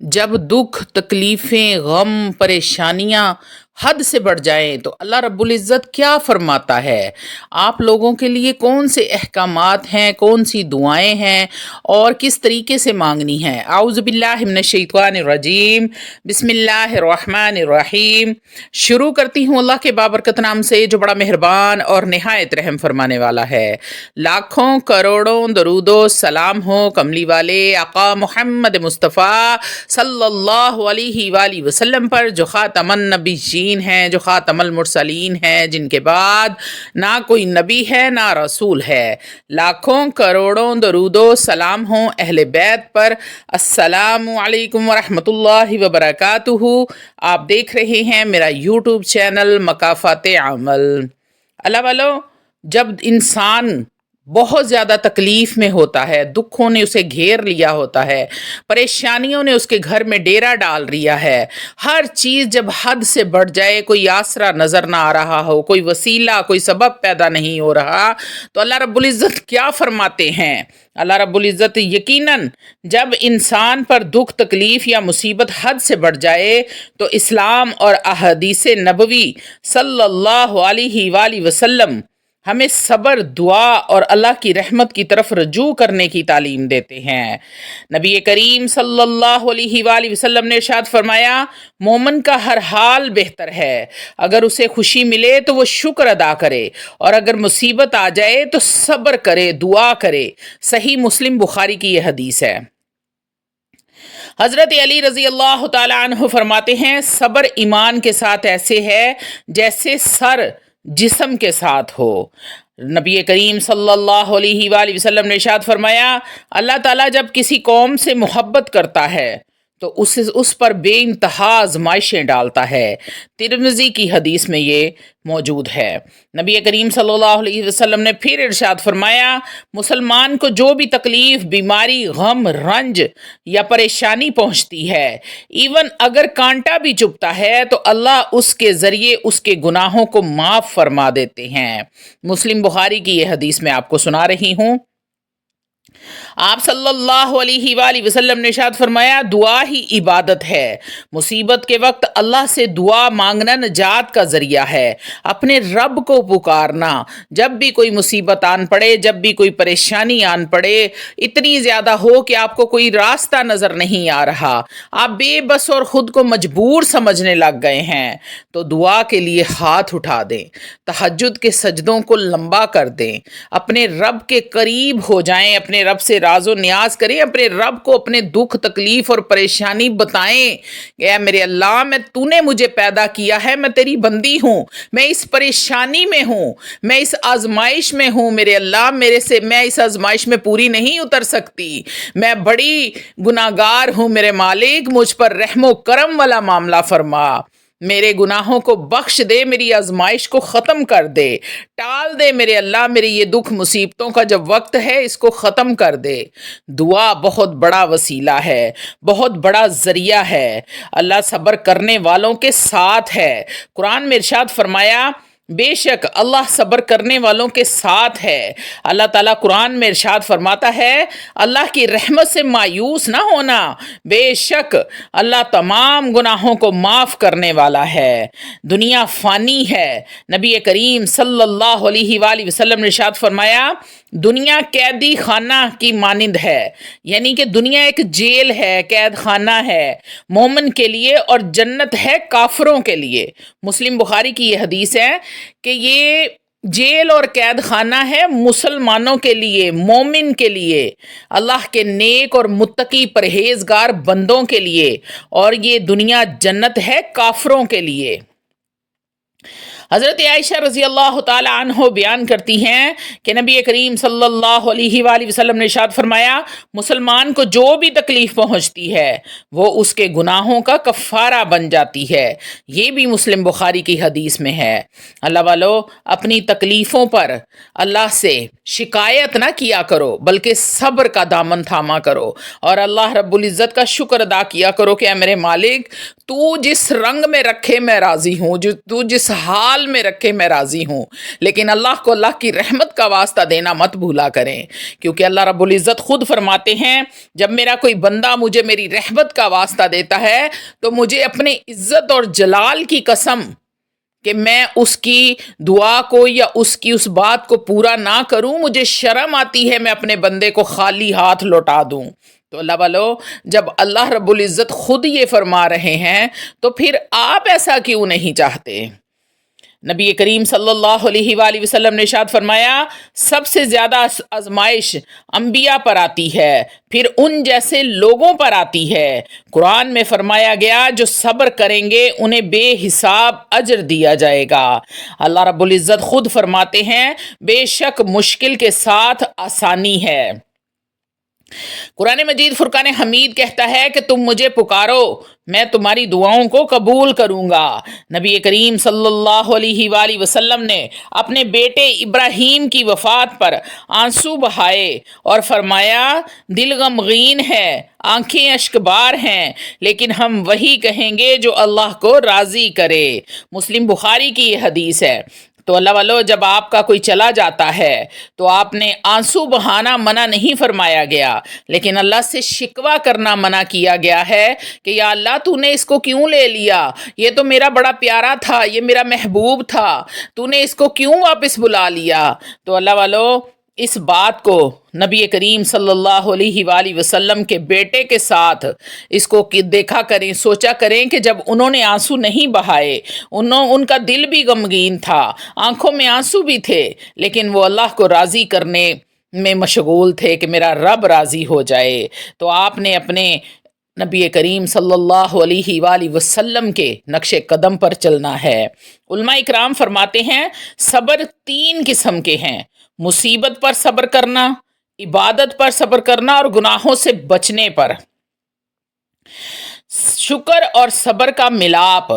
جب دکھ تکلیفیں غم پریشانیاں حد سے بڑھ جائیں تو اللہ رب العزت کیا فرماتا ہے؟ آپ لوگوں کے لیے کون سے احکامات ہیں، کون سی دعائیں ہیں اور کس طریقے سے مانگنی ہیں؟ اعوذ باللہ من الشیطان الرجیم، بسم اللہ الرحمن الرحیم۔ شروع کرتی ہوں اللہ کے بابرکت نام سے جو بڑا مہربان اور نہایت رحم فرمانے والا ہے۔ لاکھوں کروڑوں درود و سلام ہو کملی والے آقا محمد مصطفیٰ صلی اللہ علیہ وآلہ وسلم پر، جو خاتم النبیین ہیں، جو خاتم المرسلین ہیں، جن کے بعد نہ کوئی نبی ہے نہ رسول ہے۔ لاکھوں کروڑوں درود و سلام ہوں اہل بیت پر۔ السلام علیکم ورحمۃ اللہ وبرکاتہ۔ آپ دیکھ رہے ہیں میرا یوٹیوب چینل مکافات عمل۔ اللہ والو، جب انسان بہت زیادہ تکلیف میں ہوتا ہے، دکھوں نے اسے گھیر لیا ہوتا ہے، پریشانیوں نے اس کے گھر میں ڈیرا ڈال لیا ہے، ہر چیز جب حد سے بڑھ جائے، کوئی آسرا نظر نہ آ رہا ہو، کوئی وسیلہ، کوئی سبب پیدا نہیں ہو رہا، تو اللہ رب العزت کیا فرماتے ہیں؟ اللہ رب العزت یقیناً جب انسان پر دکھ تکلیف یا مصیبت حد سے بڑھ جائے تو اسلام اور احادیث نبوی صلی اللہ علیہ وآلہ وسلم ہمیں صبر، دعا اور اللہ کی رحمت کی طرف رجوع کرنے کی تعلیم دیتے ہیں۔ نبی کریم صلی اللہ علیہ وآلہ وسلم نے ارشاد فرمایا، مومن کا ہر حال بہتر ہے، اگر اسے خوشی ملے تو وہ شکر ادا کرے، اور اگر مصیبت آ جائے تو صبر کرے، دعا کرے۔ صحیح مسلم بخاری کی یہ حدیث ہے۔ حضرت علی رضی اللہ تعالی عنہ فرماتے ہیں، صبر ایمان کے ساتھ ایسے ہے جیسے سر جسم کے ساتھ ہو۔ نبی کریم صلی اللہ علیہ وآلہ وسلم نے ارشاد فرمایا، اللہ تعالیٰ جب کسی قوم سے محبت کرتا ہے تو اس پر بے انتہا آزمائشیں ڈالتا ہے۔ ترمذی کی حدیث میں یہ موجود ہے۔ نبی کریم صلی اللہ علیہ وسلم نے پھر ارشاد فرمایا، مسلمان کو جو بھی تکلیف، بیماری، غم، رنج یا پریشانی پہنچتی ہے، ایون اگر کانٹا بھی چبھتا ہے تو اللہ اس کے ذریعے اس کے گناہوں کو معاف فرما دیتے ہیں۔ مسلم بخاری کی یہ حدیث میں آپ کو سنا رہی ہوں۔ آپ صلی اللہ علیہ وآلہ وسلم نے ارشاد فرمایا، دعا ہی عبادت ہے۔ مصیبت کے وقت اللہ سے دعا مانگنا نجات کا ذریعہ ہے۔ اپنے رب کو پکارنا، جب بھی کوئی مصیبت آن پڑے، جب بھی کوئی پریشانی آن پڑے، اتنی زیادہ ہو کہ آپ کو کوئی راستہ نظر نہیں آ رہا، آپ بے بس اور خود کو مجبور سمجھنے لگ گئے ہیں، تو دعا کے لیے ہاتھ اٹھا دیں، تہجد کے سجدوں کو لمبا کر دیں، اپنے رب کے قریب ہو جائیں، اپنے رب سے راز و نیاز کریں، اپنے رب کو اپنے دکھ تکلیف اور پریشانی بتائیں کہ اے میرے اللہ، تو نے مجھے پیدا کیا ہے، میں تیری بندی ہوں، میں اس پریشانی میں ہوں، میں اس آزمائش میں ہوں، میرے اللہ میں اس آزمائش میں پوری نہیں اتر سکتی، میں بڑی گناہگار ہوں، میرے مالک مجھ پر رحم و کرم والا معاملہ فرما، میرے گناہوں کو بخش دے، میری آزمائش کو ختم کر دے، ٹال دے میرے اللہ، میری یہ دکھ مصیبتوں کا جب وقت ہے اس کو ختم کر دے۔ دعا بہت بڑا وسیلہ ہے، بہت بڑا ذریعہ ہے، اللہ صبر کرنے والوں کے ساتھ ہے۔ قرآن میں ارشاد فرمایا، بے شک اللہ صبر کرنے والوں کے ساتھ ہے۔ اللہ تعالیٰ قرآن میں ارشاد فرماتا ہے، اللہ کی رحمت سے مایوس نہ ہونا، بے شک اللہ تمام گناہوں کو معاف کرنے والا ہے۔ دنیا فانی ہے۔ نبی کریم صلی اللہ علیہ وآلہ وسلم نے ارشاد فرمایا، دنیا قیدی خانہ کی مانند ہے، یعنی کہ دنیا ایک جیل ہے، قید خانہ ہے مومن کے لیے، اور جنت ہے کافروں کے لیے۔ مسلم بخاری کی یہ حدیث ہے کہ یہ جیل اور قید خانہ ہے مسلمانوں کے لیے، مومن کے لیے، اللہ کے نیک اور متقی پرہیزگار بندوں کے لیے، اور یہ دنیا جنت ہے کافروں کے لیے۔ حضرت عائشہ رضی اللہ تعالی عنہ بیان کرتی ہیں کہ نبی کریم صلی اللہ علیہ وآلہ وسلم نے ارشاد فرمایا، مسلمان کو جو بھی تکلیف پہنچتی ہے وہ اس کے گناہوں کا کفارہ بن جاتی ہے۔ یہ بھی مسلم بخاری کی حدیث میں ہے۔ اللہ والو، اپنی تکلیفوں پر اللہ سے شکایت نہ کیا کرو، بلکہ صبر کا دامن تھاما کرو، اور اللہ رب العزت کا شکر ادا کیا کرو کہ اے میرے مالک، تو جس رنگ میں رکھے میں راضی ہوں، تو جس حال حال میں رکھے میں راضی ہوں، لیکن اللہ کو اللہ کی رحمت کا واسطہ دینا مت بھولا کریں، کیونکہ اللہ رب العزت خود فرماتے ہیں جب میرا کوئی بندہ مجھے میری رحمت کا واسطہ دیتا ہے تو مجھے اپنے عزت اور جلال کی قسم کہ میں اس کی دعا کو یا اس کی اس بات کو پورا نہ کروں، مجھے شرم آتی ہے میں اپنے بندے کو خالی ہاتھ لوٹا دوں۔ تو اللہ والو، جب اللہ رب العزت خود یہ فرما رہے ہیں تو پھر آپ ایسا کیوں نہیں چاہتے؟ نبی کریم صلی اللہ علیہ وآلہ وسلم نے ارشاد فرمایا سب سے زیادہ آزمائش انبیاء پر آتی ہے، پھر ان جیسے لوگوں پر آتی ہے۔ قرآن میں فرمایا گیا جو صبر کریں گے انہیں بے حساب اجر دیا جائے گا۔ اللہ رب العزت خود فرماتے ہیں بے شک مشکل کے ساتھ آسانی ہے۔ قرآن مجید فرقان حمید کہتا ہے کہ تم مجھے پکارو میں تمہاری دعاؤں کو قبول کروں گا۔ نبی کریم صلی اللہ علیہ وآلہ وسلم نے اپنے بیٹے ابراہیم کی وفات پر آنسو بہائے اور فرمایا دل غمگین ہے، آنکھیں اشکبار ہیں، لیکن ہم وہی کہیں گے جو اللہ کو راضی کرے۔ مسلم بخاری کی یہ حدیث ہے۔ تو اللہ والو، جب آپ کا کوئی چلا جاتا ہے تو آپ نے آنسو بہانا منع نہیں فرمایا گیا، لیکن اللہ سے شکوہ کرنا منع کیا گیا ہے کہ یا اللہ تو نے اس کو کیوں لے لیا، یہ تو میرا بڑا پیارا تھا، یہ میرا محبوب تھا، تو نے اس کو کیوں واپس بلا لیا۔ تو اللہ والو، اس بات کو نبی کریم صلی اللہ علیہ وآلہ وسلم کے بیٹے کے ساتھ اس کو دیکھا کریں، سوچا کریں کہ جب انہوں نے آنسو نہیں بہائے، ان کا دل بھی غمگین تھا، آنکھوں میں آنسو بھی تھے، لیکن وہ اللہ کو راضی کرنے میں مشغول تھے کہ میرا رب راضی ہو جائے۔ تو آپ نے اپنے نبی کریم صلی اللہ علیہ وآلہ وسلم کے نقش قدم پر چلنا ہے۔ علماء اکرام فرماتے ہیں صبر 3 قسم کے ہیں: مصیبت پر صبر کرنا، عبادت پر صبر کرنا اور گناہوں سے بچنے پر۔ شکر اور صبر کا ملاپ۔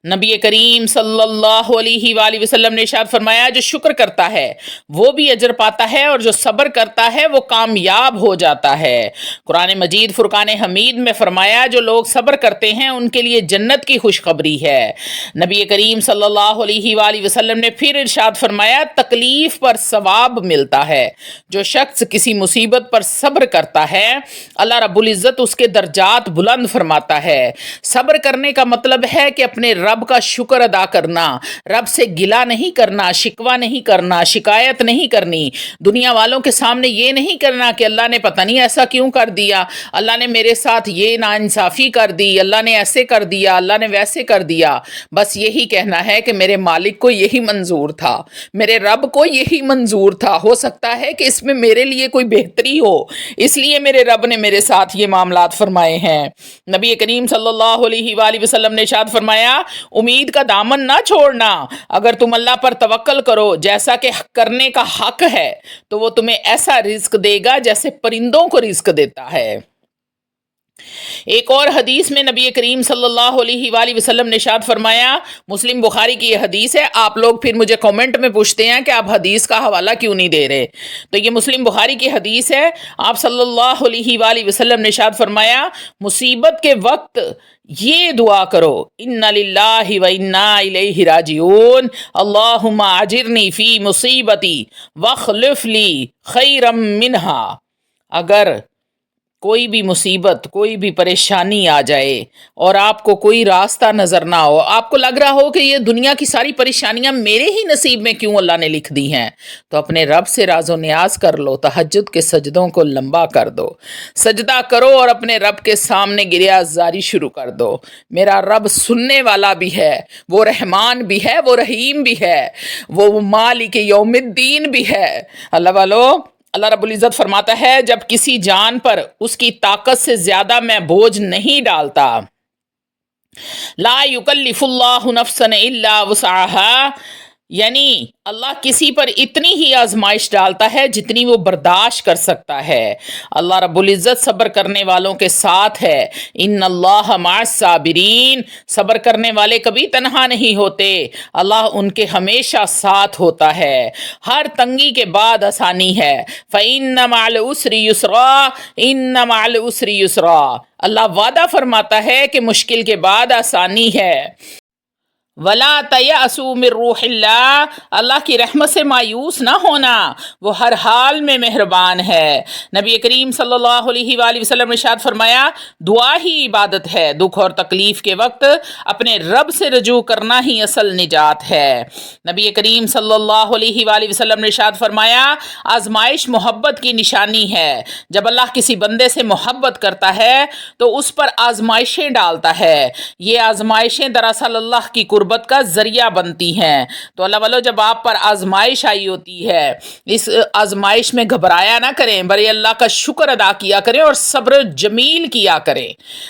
نبی کریم صلی اللہ علیہ وآلہ وسلم نے ارشاد فرمایا جو شکر کرتا ہے وہ بھی اجر پاتا ہے اور جو صبر کرتا ہے وہ کامیاب ہو جاتا ہے۔ قرآن مجید فرقان حمید میں فرمایا جو لوگ صبر کرتے ہیں ان کے لیے جنت کی خوشخبری ہے۔ نبی کریم صلی اللہ علیہ وآلہ وسلم نے پھر ارشاد فرمایا تکلیف پر ثواب ملتا ہے۔ جو شخص کسی مصیبت پر صبر کرتا ہے اللہ رب العزت اس کے درجات بلند فرماتا ہے۔ صبر کرنے کا مطلب ہے کہ اپنے رب کا شکر ادا کرنا، رب سے گلہ نہیں کرنا، شکوہ نہیں کرنا، شکایت نہیں کرنی، دنیا والوں کے سامنے یہ نہیں کرنا کہ اللہ نے پتہ نہیں ایسا کیوں کر دیا، اللہ نے میرے ساتھ یہ ناانصافی کر دی، اللہ نے ایسے کر دیا، اللہ نے ویسے کر دیا۔ بس یہی کہنا ہے کہ میرے مالک کو یہی منظور تھا، میرے رب کو یہی منظور تھا، ہو سکتا ہے کہ اس میں میرے لیے کوئی بہتری ہو، اس لیے میرے رب نے میرے ساتھ یہ معاملات فرمائے ہیں۔ نبی کریم صلی اللہ علیہ وآلہ وسلم نے ارشاد فرمایا امید کا دامن نہ چھوڑنا، اگر تم اللہ پر توکل کرو جیسا کہ کرنے کا حق ہے تو وہ تمہیں ایسا رزق دے گا جیسے پرندوں کو رزق دیتا ہے۔ ایک اور حدیث میں نبی کریم صلی اللہ علیہ وآلہ وسلم نے ارشاد فرمایا، مسلم بخاری کی یہ حدیث ہے، آپ لوگ پھر مجھے کامنٹ میں پوچھتے ہیں کہ آپ حدیث کا حوالہ کیوں نہیں دے رہے، تو یہ مسلم بخاری کی حدیث ہے۔ آپ صلی اللہ علیہ وآلہ وسلم نے ارشاد فرمایا مصیبت کے وقت یہ دعا کرو انا للہ و انا الیہ راجعون اللہم اجرنی فی مصیبتی واخلف لی خیرا منہا۔ اگر کوئی بھی مصیبت، کوئی بھی پریشانی آ جائے اور آپ کو کوئی راستہ نظر نہ ہو، آپ کو لگ رہا ہو کہ یہ دنیا کی ساری پریشانیاں میرے ہی نصیب میں کیوں اللہ نے لکھ دی ہیں، تو اپنے رب سے راز و نیاز کر لو، تہجد کے سجدوں کو لمبا کر دو، سجدہ کرو اور اپنے رب کے سامنے گریہ زاری شروع کر دو۔ میرا رب سننے والا بھی ہے، وہ رحمان بھی ہے، وہ رحیم بھی ہے، وہ مالک یوم الدین بھی ہے۔ اللہ والو، اللہ رب العزت فرماتا ہے جب کسی جان پر اس کی طاقت سے زیادہ میں بوجھ نہیں ڈالتا، لا یکلف اللہ نفسا الا وسعها، یعنی اللہ کسی پر اتنی ہی آزمائش ڈالتا ہے جتنی وہ برداشت کر سکتا ہے۔ اللہ رب العزت صبر کرنے والوں کے ساتھ ہے۔ ان اللہ مع الصابرین، صبر کرنے والے کبھی تنہا نہیں ہوتے، اللہ ان کے ہمیشہ ساتھ ہوتا ہے۔ ہر تنگی کے بعد آسانی ہے۔ فإن مع العسر یسرا، ان مع العسر یسرا، اللہ وعدہ فرماتا ہے کہ مشکل کے بعد آسانی ہے۔ ولا تیأسوا من روح اللہ، اللہ کی رحمت سے مایوس نہ ہونا، وہ ہر حال میں مہربان ہے۔ نبی کریم صلی اللہ علیہ وآلہ وسلم نے ارشاد فرمایا دعا ہی عبادت ہے، دکھ اور تکلیف کے وقت اپنے رب سے رجوع کرنا ہی اصل نجات ہے۔ نبی کریم صلی اللہ علیہ وآلہ وسلم نے ارشاد فرمایا آزمائش محبت کی نشانی ہے، جب اللہ کسی بندے سے محبت کرتا ہے تو اس پر آزمائشیں ڈالتا ہے، یہ آزمائشیں دراصل اللہ کی قربت کا ذریعہ بنتی ہیں۔ تو اللہ والو جب آپ پر آزمائش آئی ہوتی ہے اس آزمائش میں گھبرایا نہ کریں، بلکہ اللہ کا شکر ادا کیا کریں اور صبر جمیل کیا کریں۔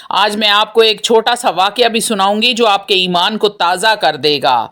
آج میں آپ کو ایک چھوٹا سا واقعہ بھی سناؤں گی جو آپ کے ایمان کو تازہ کر دے گا۔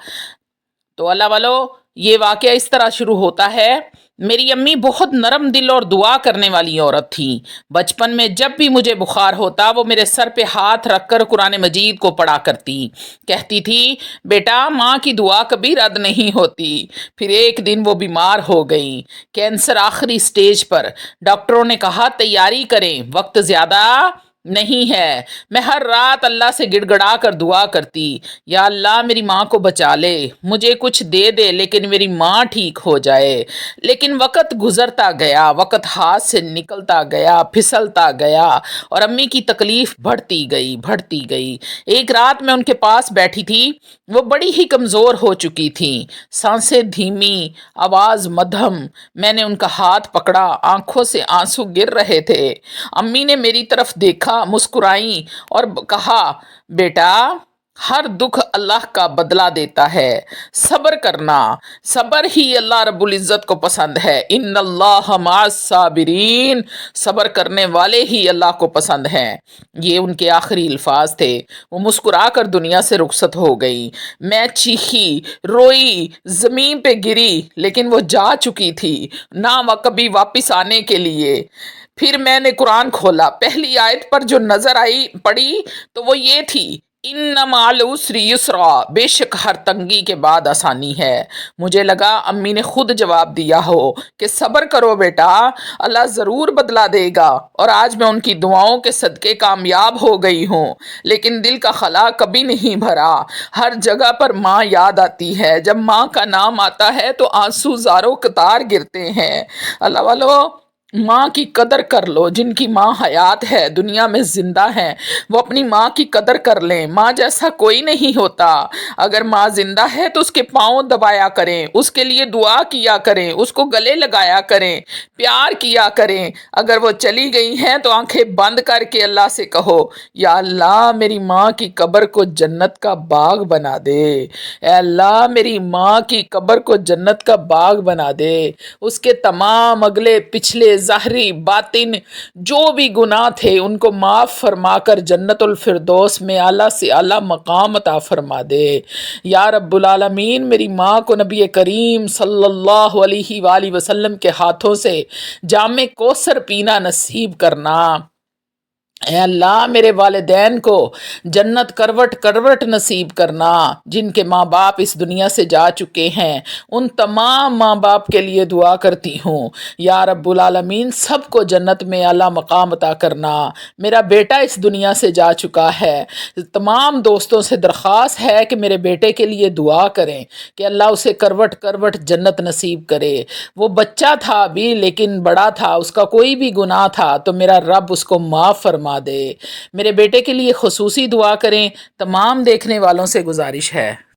تو اللہ والو یہ واقعہ اس طرح شروع ہوتا ہے، میری امی بہت نرم دل اور دعا کرنے والی عورت تھی۔ بچپن میں جب بھی مجھے بخار ہوتا وہ میرے سر پہ ہاتھ رکھ کر قرآن مجید کو پڑھا کرتی، کہتی تھی بیٹا ماں کی دعا کبھی رد نہیں ہوتی۔ پھر ایک دن وہ بیمار ہو گئی، کینسر آخری سٹیج پر۔ ڈاکٹروں نے کہا تیاری کریں، وقت زیادہ نہیں ہے۔ میں ہر رات اللہ سے گڑ گڑا کر دعا کرتی، یا اللہ میری ماں کو بچا لے، مجھے کچھ دے دے لیکن میری ماں ٹھیک ہو جائے۔ لیکن وقت گزرتا گیا، وقت ہاتھ سے نکلتا گیا، پھسلتا گیا اور امی کی تکلیف بڑھتی گئی۔ ایک رات میں ان کے پاس بیٹھی تھی، وہ بڑی ہی کمزور ہو چکی تھیں، سانسیں دھیمی، آواز مدھم۔ میں نے ان کا ہاتھ پکڑا، آنکھوں سے آنسو گر رہے تھے۔ امی نے میری طرف دیکھا، مسکرائیں اور کہا بیٹا ہر دکھ اللہ کا بدلہ دیتا ہے، صبر کرنا، صبر ہی اللہ رب العزت کو پسند ہے۔ ان اللہ مع الصابرین، صبر کرنے والے ہی اللہ کو پسند ہیں۔ یہ ان کے آخری الفاظ تھے۔ وہ مسکرا کر دنیا سے رخصت ہو گئی۔ میں چیخی، روئی، زمین پہ گری، لیکن وہ جا چکی تھی، نہ وہ کبھی واپس آنے کے لیے۔ پھر میں نے قرآن کھولا، پہلی آیت پر جو نظر آئی پڑھی تو وہ یہ تھی ان مع العسر یسرا، بے شک ہر تنگی کے بعد آسانی ہے۔ مجھے لگا امی نے خود جواب دیا ہو کہ صبر کرو بیٹا، اللہ ضرور بدلا دے گا۔ اور آج میں ان کی دعاؤں کے صدقے کامیاب ہو گئی ہوں، لیکن دل کا خلا کبھی نہیں بھرا۔ ہر جگہ پر ماں یاد آتی ہے، جب ماں کا نام آتا ہے تو آنسو زاروں قطار گرتے ہیں۔ اللہ والو ماں کی قدر کر لو، جن کی ماں حیات ہے، دنیا میں زندہ ہیں، وہ اپنی ماں کی قدر کر لیں۔ ماں جیسا کوئی نہیں ہوتا۔ اگر ماں زندہ ہے تو اس کے پاؤں دبایا کریں، اس کے لیے دعا کیا کریں، اس کو گلے لگایا کریں، پیار کیا کریں۔ اگر وہ چلی گئی ہیں تو آنکھیں بند کر کے اللہ سے کہو یا اللہ میری ماں کی قبر کو جنت کا باغ بنا دے، اے اللہ میری ماں کی قبر کو جنت کا باغ بنا دے، اس کے تمام اگلے پچھلے ظاہری باطن جو بھی گناہ تھے ان کو معاف فرما کر جنت الفردوس میں اعلیٰ سے اعلیٰ مقام عطا فرما دے۔ یا رب العالمین میری ماں کو نبی کریم صلی اللہ علیہ وآلہ وسلم کے ہاتھوں سے جام کوثر پینا نصیب کرنا۔ اے اللہ میرے والدین کو جنت کروٹ کروٹ نصیب کرنا، جن کے ماں باپ اس دنیا سے جا چکے ہیں ان تمام ماں باپ کے لیے دعا کرتی ہوں یا رب العالمین سب کو جنت میں اعلیٰ مقام عطا کرنا۔ میرا بیٹا اس دنیا سے جا چکا ہے، تمام دوستوں سے درخواست ہے کہ میرے بیٹے کے لیے دعا کریں کہ اللہ اسے کروٹ کروٹ جنت نصیب کرے۔ وہ بچہ تھا ابھی لیکن بڑا تھا، اس کا کوئی بھی گناہ تھا تو میرا رب اس کو معاف فرما دے۔ میرے بیٹے کے لیے خصوصی دعا کریں۔ تمام دیکھنے والوں سے گزارش ہے